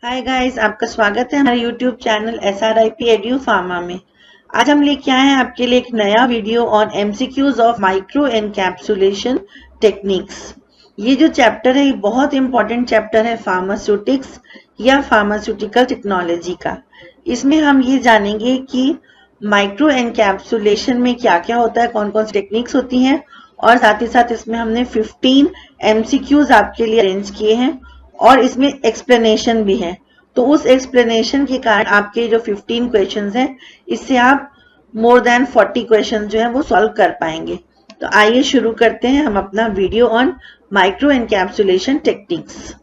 Hi guys, आपका स्वागत है हमारे YouTube channel SRIP edu pharma में। आज हम लेके आए हैं आपके लिए एक नया video on MCQs of micro encapsulation techniques. ये जो चैप्टर है ये बहुत इंपॉर्टेंट चैप्टर है फार्मास्यूटिक्स या फार्मास्यूटिकल टेक्नोलॉजी का। इसमें हम ये जानेंगे कि माइक्रो एनकैप्सुलेशन में क्या क्या होता है, कौन कौन सी टेक्निक्स होती हैं, और साथ ही साथ इसमें हमने 15 MCQs आपके लिए अरेंज किए हैं और इसमें एक्सप्लेनेशन भी है। तो उस एक्सप्लेनेशन के कारण आपके जो 15 क्वेश्चंस हैं इससे आप मोर देन 40 क्वेश्चन जो है वो सॉल्व कर पाएंगे। तो आइए शुरू करते हैं हम अपना video on micro encapsulation techniques.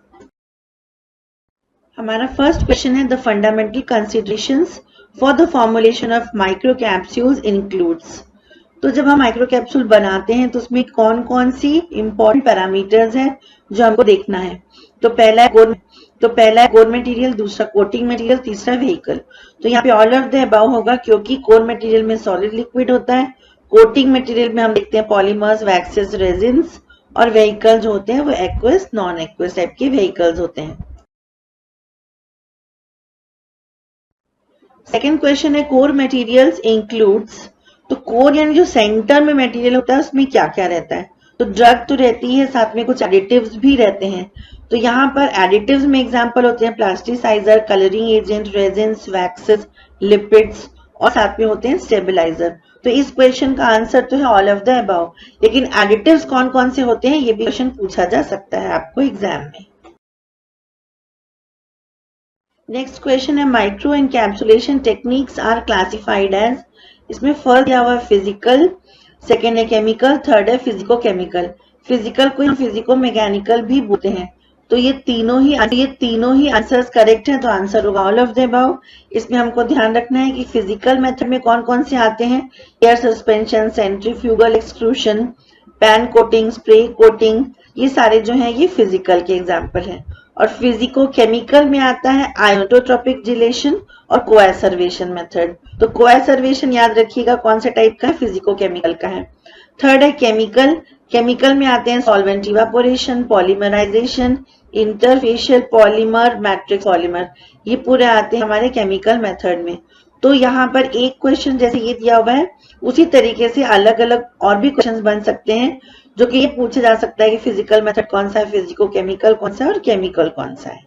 हमारा फर्स्ट क्वेश्चन है the fundamental considerations for the formulation of micro capsules includes. तो जब हम माइक्रो कैप्सूल बनाते हैं तो उसमें कौन कौन सी इंपॉर्टेंट पैरामीटर्स हैं जो हमको देखना है। तो पहला है कोर मटेरियल, दूसरा कोटिंग मटेरियल, तीसरा व्हीकल। तो यहाँ पे ऑल ऑफ द अबव होगा क्योंकि कोर मटेरियल में सॉलिड लिक्विड होता है, कोटिंग मटेरियल में हम देखते हैं पॉलीमर्स, वैक्सेस, रेजिन्स, और व्हीकल जो होते हैं वो एक्वस, नॉन एक्वस टाइप के व्हीकल्स होते हैं। सेकेंड क्वेश्चन है कोर मटेरियल्स इंक्लूड्स। तो कोर यानी जो सेंटर में मटेरियल होता है उसमें क्या क्या रहता है। तो ड्रग तो रहती है, साथ में कुछ एडिटिव्स भी रहते हैं। तो यहाँ पर एडिटिव्स में एग्जांपल होते हैं plasticiser, colouring agent, resins, waxes, lipids, और साथ में होते हैं स्टेबलाइजर। तो इस क्वेश्चन का आंसर तो है ऑल ऑफ द अबव। लेकिन एडिटिव्स कौन कौन से होते हैं ये भी क्वेश्चन पूछा जा सकता है आपको एग्जाम में। नेक्स्ट क्वेश्चन है micro encapsulation techniques are classified as. इसमें फर्स्ट दिया हुआ है फिजिकल, सेकेंड है केमिकल, थर्ड है फिजिको केमिकल। फिजिकल को हम फिजिको मैकेनिकल भी बोलते हैं। तो ये तीनों ही आंसर्स करेक्ट हैं, तो आंसर होगा ऑल ऑफ द अबव। इसमें हमको ध्यान रखना है कि फिजिकल मेथड में कौन कौन से आते हैं, air suspension, centrifugal extrusion, pan coating, spray coating, ये सारे जो हैं ये फिजिकल के एग्जाम्पल हैं। और फिजिको केमिकल में आता है आयोनोट्रोपिक डिलेशन और कोएसर्वेशन मेथड। तो कोएसर्वेशन याद रखिएगा कौन से टाइप का है, फिजिको केमिकल का है। थर्ड है केमिकल, केमिकल में आते हैं solvent evaporation, polymerisation, interfacial polymer, matrix polymer, ये पूरे आते हैं हमारे केमिकल मेथड में। तो यहाँ पर एक क्वेश्चन जैसे ये दिया हुआ है उसी तरीके से अलग अलग और भी क्वेश्चंस बन सकते हैं जो कि ये पूछा जा सकता है कि फिजिकल मेथड कौन सा है, फिजिको केमिकल कौन सा है और केमिकल कौन सा है।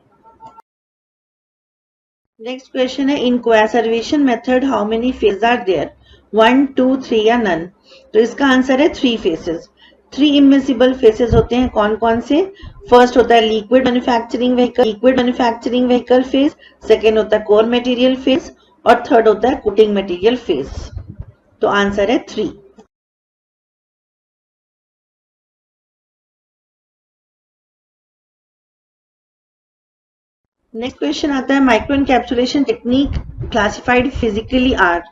नेक्स्ट क्वेश्चन है in coacervation method how many phase are there, 1, 2, 3 या नन। तो इसका आंसर है 3 फेसेस। 3 इमिसिबल फेसेस होते हैं कौन कौन से। फर्स्ट होता है liquid manufacturing vehicle phase, second होता है कोर मटेरियल फेज, और थर्ड होता है कोटिंग मटेरियल फेज। तो आंसर है 3। नेक्स्ट क्वेश्चन आता है micro encapsulation technique classified physically are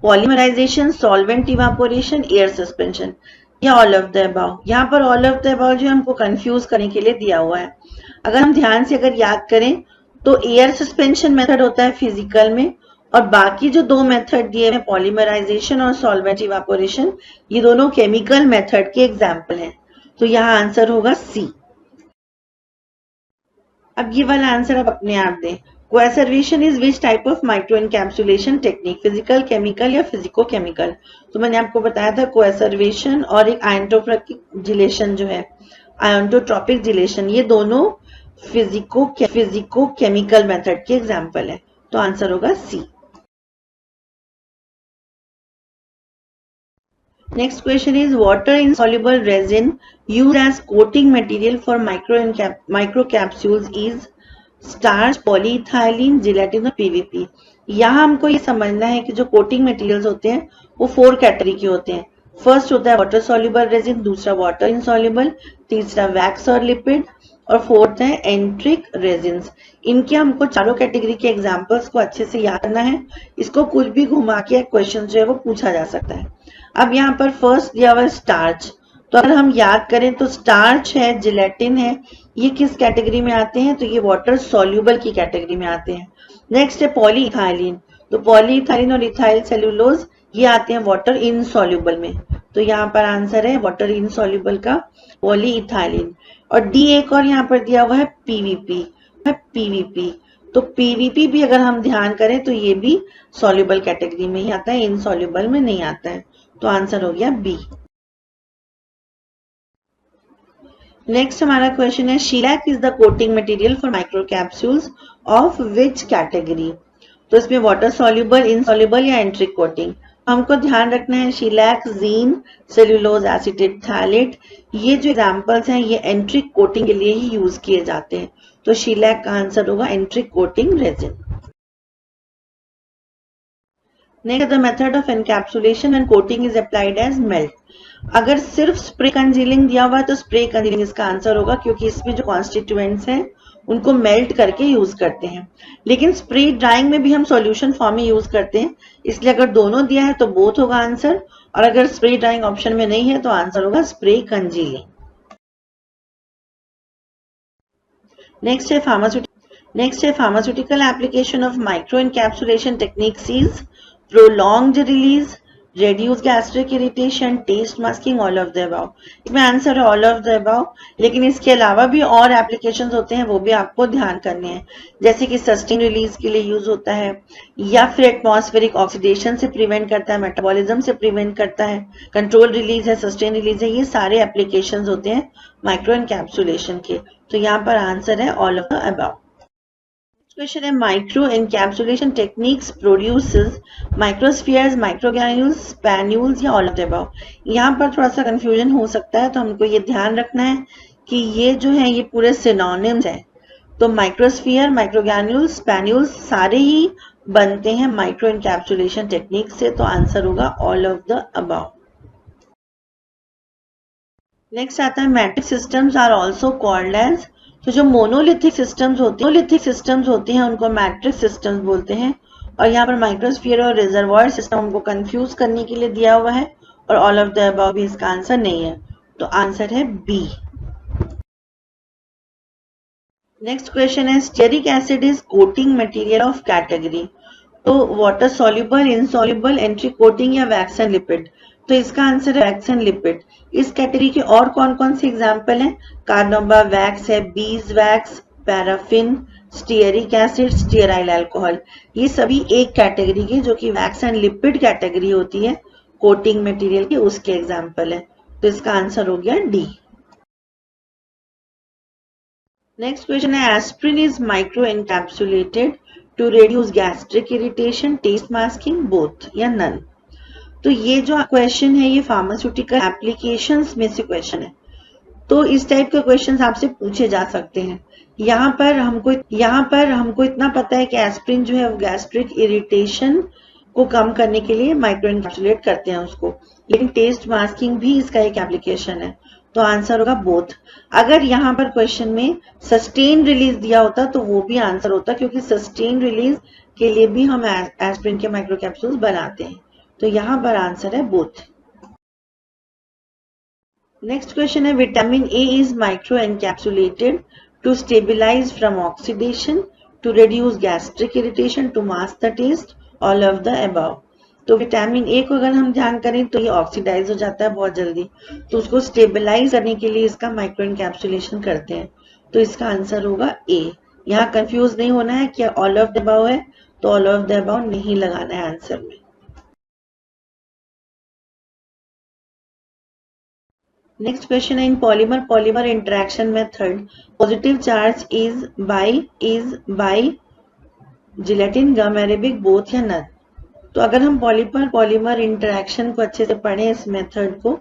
polymerisation, solvent evaporation, air suspension, या ऑल ऑफ द अबव। यहाँ पर ऑल ऑफ द अबव जो हमको कंफ्यूज करने के लिए दिया हुआ है। अगर हम ध्यान से अगर याद करें तो एयर सस्पेंशन मेथड होता है फिजिकल में, और बाकी जो दो मेथड दिए हैं पॉलीमराइजेशन और सॉल्वेंट इवापोरेशन, ये दोनों केमिकल मेथड के एग्जाम्पल हैं। तो यहाँ आंसर होगा सी। अब ये वाला आंसर आप अपने आप दें। Coacervation is which type of micro encapsulation technique, physical, chemical या फिजिको केमिकल। तो मैंने आपको बताया था कोएसर्वेशन और एक आयोनोट्रोपिक डिलेशन जो है, आयोनोट्रोपिक डिलेशन, ये दोनों फिजिको केमिकल मेथड के एग्जाम्पल है। तो आंसर होगा सी। Next question is water insoluble resin used as coating material for micro capsules is starch, polyethylene, gelatin और PVP। यहाँ हमको ये समझना है कि जो कोटिंग मटेरियल्स होते हैं वो 4 कैटेगरी के होते हैं। फर्स्ट होता है वाटर सॉल्युबल रेजिन, दूसरा वाटर इनसॉल्युबल, तीसरा वैक्स और लिपिड, और फोर्थ है एंट्रिक रेजिन्स। इनके हमको चारों कैटेगरी के एग्जांपल्स को अच्छे से याद करना है। इसको कुछ भी घुमा के क्वेश्चन जो है वो पूछा जा सकता है। अब यहाँ पर फर्स्ट दिया हुआ है स्टार्च। तो अगर हम याद करें तो स्टार्च है, जिलेटिन है, ये किस कैटेगरी में आते हैं, तो ये वाटर सॉल्युबल की कैटेगरी में आते हैं। नेक्स्ट है पॉलीइथाइलिन। तो पॉलीइथाइलिन और इथाइल सेल्यूलोज ये आते हैं वाटर इनसॉल्युबल में। तो यहाँ पर आंसर है वाटर इनसॉल्युबल का पॉलीइथाइलिन। और डी एक और यहाँ पर दिया हुआ है पीवीपी। तो पीवीपी भी अगर हम ध्यान करें तो ये भी सॉल्युबल कैटेगरी में ही आता है, इनसॉल्युबल में नहीं आता है। तो आंसर हो गया बी। नेक्स्ट हमारा क्वेश्चन है shellac is the coating material for micro capsules of which category. तो इसमें वाटर सॉल्युबल, इनसॉल्युबल या एंट्रिक कोटिंग। हमको ध्यान रखना है शीलैक, जीन, सेल्यूलोज एसिटेट, थैलेट, ये जो एग्जांपल्स हैं ये एंट्रिक कोटिंग के लिए ही यूज किए जाते हैं। तो शीलैक का आंसर होगा enteric coating resin. Next, the method of encapsulation and coating is applied as melt. अगर सिर्फ स्प्रे कंजीलिंग दिया हुआ है तो स्प्रे कंजीलिंग इसका आंसर होगा, क्योंकि इसमें जो कॉन्स्टिट्यूएंट्स हैं उनको मेल्ट करके यूज करते हैं। लेकिन स्प्रे ड्राइंग में भी हम सॉल्यूशन फॉर्म में यूज करते हैं, इसलिए अगर दोनों दिया है तो बोथ होगा आंसर, और अगर स्प्रे ड्राइंग ऑप्शन में नहीं है तो आंसर होगा स्प्रे कंजीलिंग। नेक्स्ट है pharmaceutical application of micro encapsulation techniques is prolonged release, reduce gastric irritation, taste masking, all of the above। इसमें आंसर है all of the above, लेकिन इसके अलावा भी और एप्लीकेशंस होते हैं, वो भी आपको ध्यान करने हैं। जैसे कि सस्टेन रिलीज के लिए यूज होता है, या फिर एटमॉस्फेरिक ऑक्सीडेशन से प्रिवेंट करता है, मेटाबॉलिज्म से प्रिवेंट करता है, कंट्रोल रिलीज है, सस्टेन रिलीज है, ये सारे एप्लीकेशंस होते हैं माइक्रो एनकैप्सुलेशन के। तो यहाँ पर आंसर है all of the above. Question है micro encapsulation techniques produces microspheres, microgranules, spanules या all of the above। यहाँ पर थोड़ा सा कंफ्यूजन हो सकता है, तो हमको ये ध्यान रखना है कि ये जो है ये पूरे सिनोनिम्स हैं। तो माइक्रोस्फीयर, माइक्रोग्रैन्यूल्स, स्पैन्यूल्स सारे ही बनते हैं माइक्रो एनकैप्सुलेशन टेक्निक से। तो आंसर होगा all of the above. Next आता है matrix systems are also called as. तो जो मोनोलिथिक सिस्टम्स होते हैं उनको मैट्रिक सिस्टम्स बोलते हैं। और यहाँ पर माइक्रोस्फीयर और रिजर्वॉयर सिस्टम हमको कंफ्यूज करने के लिए दिया हुआ है, और ऑल ऑफ द अबव भी इसका आंसर नहीं है। तो आंसर है बी। नेक्स्ट क्वेश्चन है stearic acid is coating material of category. तो water soluble, insoluble, enteric coating या वैक्स एंड लिपिड। तो इसका आंसर है वैक्स एंड लिपिड। इस कैटेगरी के और कौन कौन से एग्जाम्पल हैं? कार्नोबा वैक्स है, bees wax, paraffin, stearic acid, stearyl alcohol, ये सभी एक कैटेगरी के जो कि वैक्स एंड लिपिड कैटेगरी होती है कोटिंग मटेरियल के, उसके एग्जाम्पल है। तो इसका आंसर हो गया डी। नेक्स्ट क्वेश्चन है aspirin is micro encapsulated to reduce gastric irritation, taste masking, both या नन। तो ये जो क्वेश्चन है ये फार्मास्यूटिकल एप्लीकेशंस में से क्वेश्चन है। तो इस टाइप के क्वेश्चंस आपसे पूछे जा सकते हैं। यहाँ पर हमको इतना पता है कि एस्प्रिन जो है वो गैस्ट्रिक इरिटेशन को कम करने के लिए माइक्रो एनकैप्सुलेट करते हैं उसको, लेकिन टेस्ट मास्किंग भी इसका एक एप्लीकेशन है। तो आंसर होगा बोथ। अगर यहाँ पर क्वेश्चन में सस्टेन रिलीज दिया होता तो वो भी आंसर होता, क्योंकि सस्टेन रिलीज के लिए भी हम एस्प्रिन के माइक्रो कैप्सूल्स बनाते हैं। तो यहाँ पर आंसर है बोथ। नेक्स्ट क्वेश्चन है vitamin A is micro encapsulated to stabilise from oxidation, to reduce gastric irritation, to mask the taste, all of the above. तो विटामिन ए को अगर हम ध्यान करें तो ये ऑक्सीडाइज हो जाता है बहुत जल्दी, तो उसको स्टेबिलाइज करने के लिए इसका माइक्रो एनकैप्सुलेशन करते हैं। तो इसका आंसर होगा ए। यहाँ कंफ्यूज नहीं होना है कि ऑल ऑफ द अबव है, तो ऑल ऑफ द अबव नहीं लगाना है आंसर में। नेक्स्ट क्वेश्चन है in polymer interaction method positive charge is by gelatin, gum arabic, both या नन। तो अगर हम पॉलीमर इंटरेक्शन को अच्छे से पढ़ें इस मेथड को,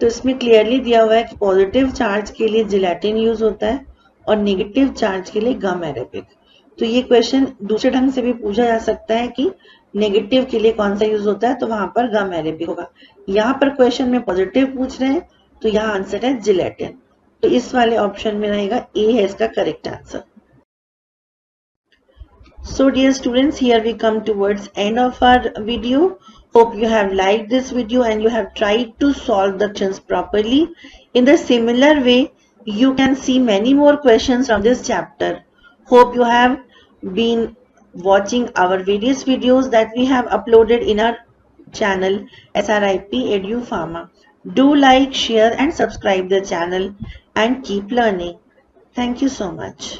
तो इसमें क्लियरली दिया हुआ है कि पॉजिटिव चार्ज के लिए जिलेटिन यूज होता है और नेगेटिव चार्ज के लिए गम अरेबिक। तो ये क्वेश्चन दूसरे ढंग से भी पूछा जा सकता है कि नेगेटिव के लिए कौन सा यूज होता है, तो वहां पर गम अरेबिक होगा। यहाँ पर क्वेश्चन में पॉजिटिव पूछ रहे हैं, तो यहाँ आंसर है जिलेटिन। तो इस वाले ऑप्शन में रहेगा ए है इसका correct answer. So dear students, here we come towards end of our video. Hope you have liked this video and you have tried to solve the questions properly. In the similar way, you can see many more questions from this chapter. Hope you have been watching our various videos that we have uploaded in our channel SRIP Edu Pharma. Do like, share and subscribe the channel and keep learning. Thank you so much.